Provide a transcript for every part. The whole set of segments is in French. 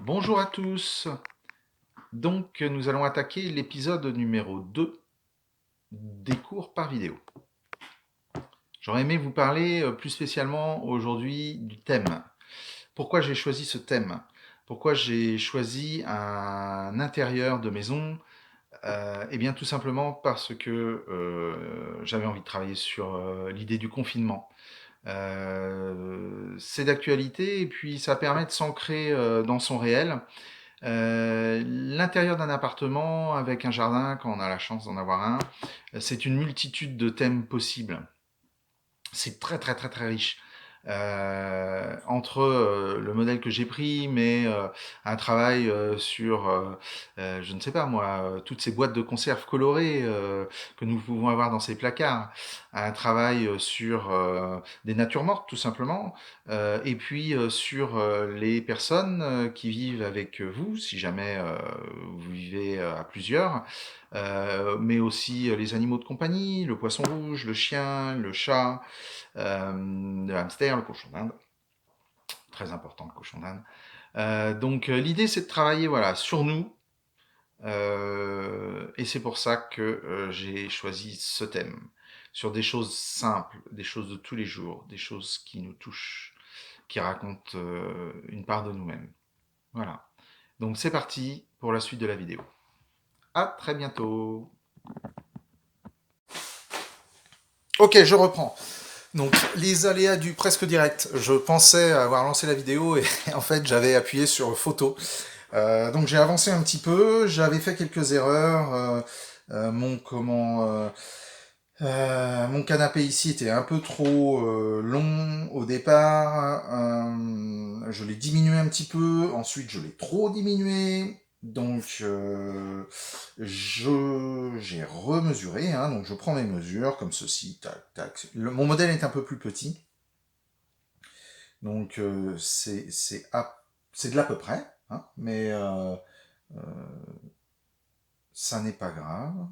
Bonjour à tous. Donc, nous allons attaquer l'épisode numéro 2 des cours par vidéo. J'aurais aimé vous parler plus spécialement aujourd'hui du thème. Pourquoi j'ai choisi ce thème? Pourquoi j'ai choisi un intérieur de maison? Eh bien, tout simplement parce que j'avais envie de travailler sur l'idée du confinement. C'est d'actualité et puis ça permet de s'ancrer dans son réel. L'intérieur d'un appartement avec un jardin, quand on a la chance d'en avoir un, c'est une multitude de thèmes possibles. C'est très très très très riche. Entre le modèle que j'ai pris, mais un travail sur, je ne sais pas moi, toutes ces boîtes de conserve colorées que nous pouvons avoir dans ces placards, un travail sur des natures mortes tout simplement, et puis sur les personnes qui vivent avec vous, si jamais vous vivez à plusieurs, mais aussi les animaux de compagnie, le poisson rouge, le chien, le chat, le hamster, le cochon d'Inde, très important le cochon d'Inde. Donc l'idée c'est de travailler voilà sur nous et c'est pour ça que j'ai choisi ce thème sur des choses simples, des choses de tous les jours, des choses qui nous touchent, qui racontent une part de nous-mêmes. Voilà. Donc c'est parti pour la suite de la vidéo. À très bientôt. Ok, je reprends. Donc, les aléas du presque direct. Je pensais avoir lancé la vidéo et en fait, j'avais appuyé sur photo. Donc, j'ai avancé un petit peu. J'avais fait quelques erreurs. Mon canapé ici était un peu trop long au départ. Je l'ai diminué un petit peu. Ensuite, je l'ai trop diminué. Donc, j'ai remesuré, hein, donc je prends mes mesures comme ceci, tac, tac. Mon modèle est un peu plus petit, donc c'est de l'à peu près, hein, mais euh, ça n'est pas grave.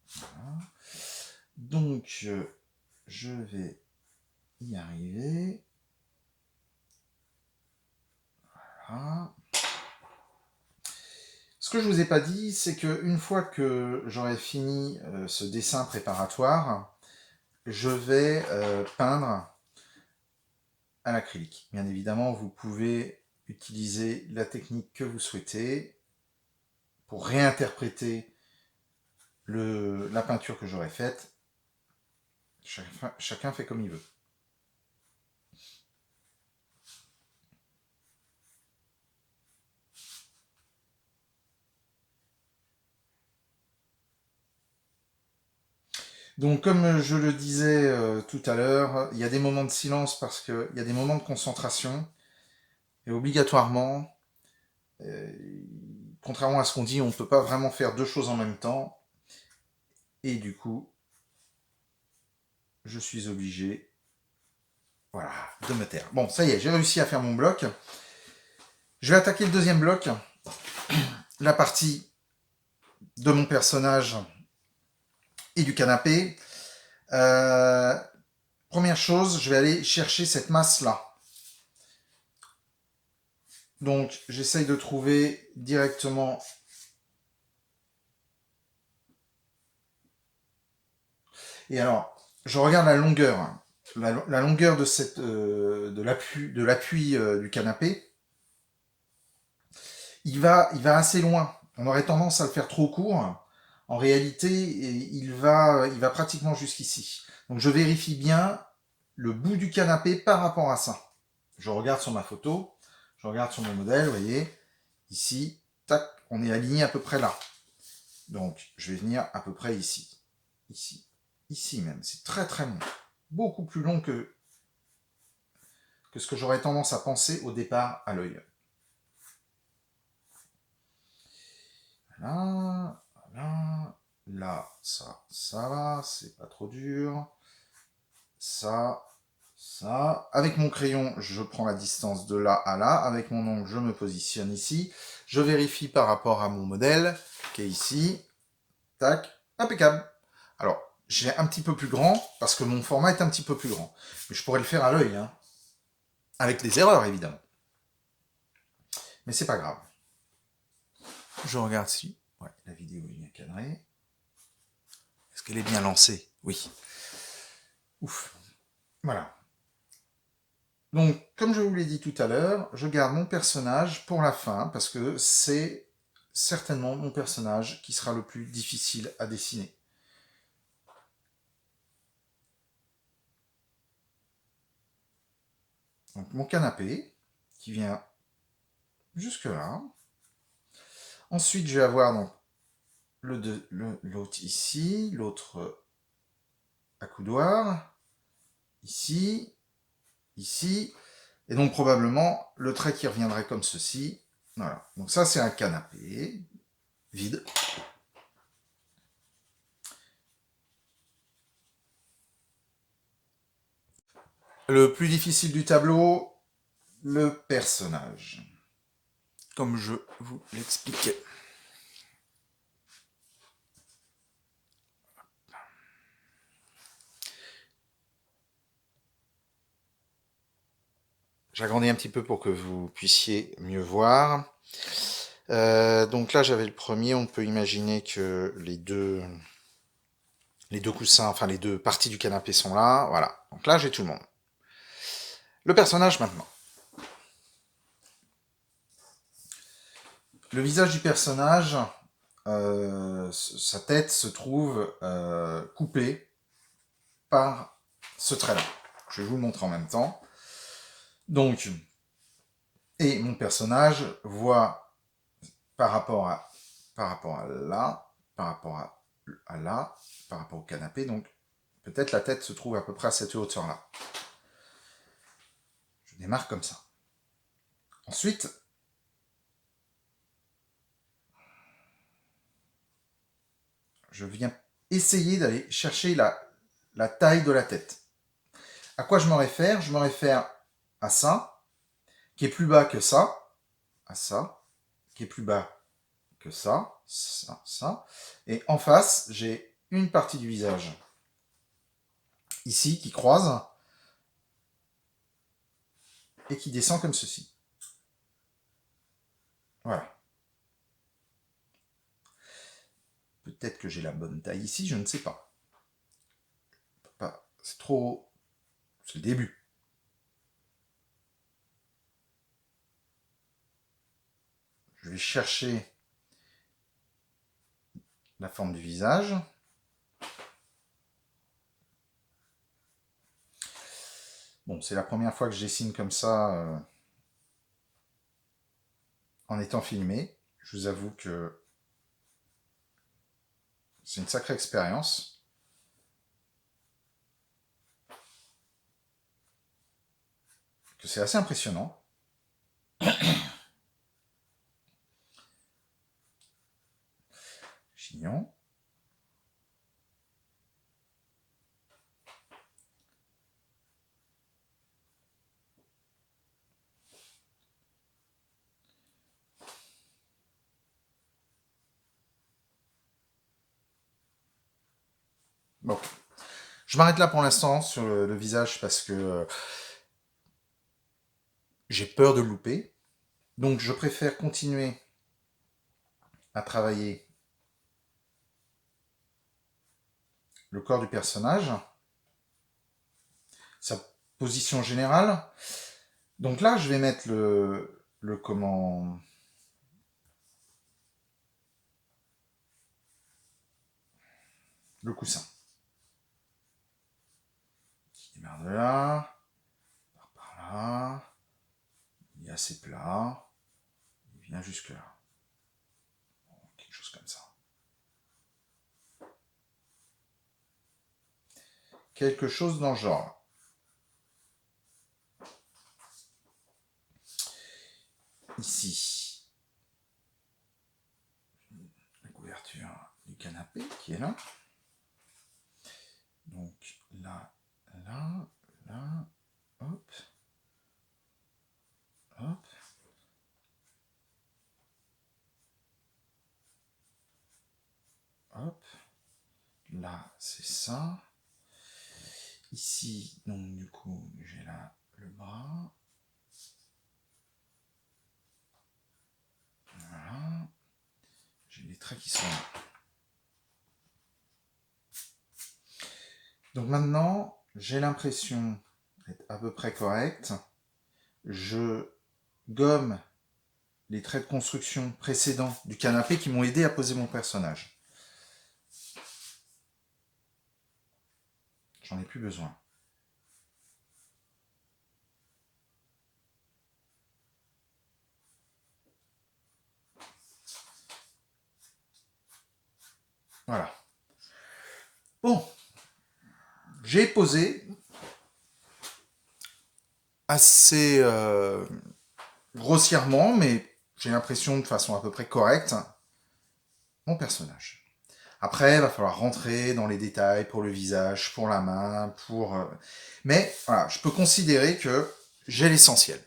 Voilà. Donc, je vais y arriver. Voilà. Ce que je vous ai pas dit, c'est que une fois que j'aurai fini ce dessin préparatoire, je vais peindre à l'acrylique. Bien évidemment, vous pouvez utiliser la technique que vous souhaitez pour réinterpréter la peinture que j'aurais faite. Chacun fait comme il veut. Donc, comme je le disais tout à l'heure, il y a des moments de silence parce qu'il y a des moments de concentration. Et obligatoirement, euh, contrairement à ce qu'on dit, on ne peut pas vraiment faire deux choses en même temps. Et du coup, je suis obligé, voilà, de me taire. Bon, ça y est, j'ai réussi à faire mon bloc. Je vais attaquer le deuxième bloc, la partie de mon personnage et du canapé. Euh, Première chose, je vais aller chercher cette masse-là. Donc, j'essaye de trouver directement. Et alors, je regarde la longueur. La longueur de, de l'appui du canapé. Il va assez loin. On aurait tendance à le faire trop court. En réalité, il va pratiquement jusqu'ici. Donc, je vérifie bien le bout du canapé par rapport à ça. Je regarde sur ma photo, je regarde sur mon modèle, vous voyez, ici, tac, on est aligné à peu près là. Donc, je vais venir à peu près ici. Ici. Ici même. C'est très très long. Beaucoup plus long que ce que j'aurais tendance à penser au départ à l'œil. Voilà. Voilà. Là, ça va. C'est pas trop dur. Ça, ça. Avec mon crayon, je prends la distance de là à là. Avec mon ongle, je me positionne ici. Je vérifie par rapport à mon modèle qui est ici. Tac. impeccable. Alors, j'ai un petit peu plus grand, parce que mon format est un petit peu plus grand. Mais je pourrais le faire à l'œil, hein. Avec des erreurs, évidemment. Mais c'est pas grave. Je regarde si... Ouais, la vidéo est bien cadrée. Est-ce qu'elle est bien lancée? Oui. Ouf. Voilà. Donc, comme je vous l'ai dit tout à l'heure, je garde mon personnage pour la fin, parce que c'est certainement mon personnage qui sera le plus difficile à dessiner. Donc, mon canapé, qui vient jusque là. Ensuite, je vais avoir donc l'autre ici, l'autre accoudoir, ici, ici, et donc probablement le trait qui reviendrait comme ceci. Voilà, donc ça c'est un canapé vide. Le plus difficile du tableau, le personnage. Comme je vous l'expliquais. J'agrandis un petit peu pour que vous puissiez mieux voir. Donc là j'avais le premier, on peut imaginer que les deux coussins, enfin les deux parties du canapé sont là. Voilà, donc là j'ai tout le monde. Le personnage maintenant. Le visage du personnage, sa tête se trouve coupée par ce trait-là. Je vais vous le montrer en même temps. Donc, et mon personnage voit par rapport à là, par rapport à là, par rapport au canapé, donc peut-être la tête se trouve à peu près à cette hauteur-là. Je démarre comme ça. Ensuite, je viens essayer d'aller chercher la taille de la tête. À quoi je me réfère? Je me réfère à ça, qui est plus bas que ça, à ça, qui est plus bas que ça, ça, ça. Et en face, j'ai une partie du visage ici qui croise et qui descend comme ceci. Voilà. Peut-être que j'ai la bonne taille ici, je ne sais pas. C'est trop haut. C'est le début. Je vais chercher la forme du visage. Bon, c'est la première fois que je dessine comme ça en étant filmé. Je vous avoue que c'est une sacrée expérience. Que c'est assez impressionnant. Chignon. Bon, je m'arrête là pour l'instant sur le visage parce que j'ai peur de le louper. Donc je préfère continuer à travailler le corps du personnage, sa position générale. Donc là, je vais mettre le comment... le coussin. Qui démarre de là, par là, il est assez plat, il vient jusque là. Quelque chose comme ça. Quelque chose dans le genre. Ici, la couverture du canapé qui est là. Donc là, là, là, hop, hop. Hop. là, c'est ça. Ici, donc du coup, j'ai là le bras. Voilà. J'ai les traits qui sont là. Donc maintenant, j'ai l'impression d'être à peu près correct. Je gomme les traits de construction précédents du canapé qui m'ont aidé à poser mon personnage. J'en ai plus besoin. Voilà. Bon, j'ai posé assez grossièrement, mais j'ai l'impression de façon à peu près correcte, mon personnage. Après, il va falloir rentrer dans les détails pour le visage, pour la main, pour... Mais voilà, je peux considérer que j'ai l'essentiel.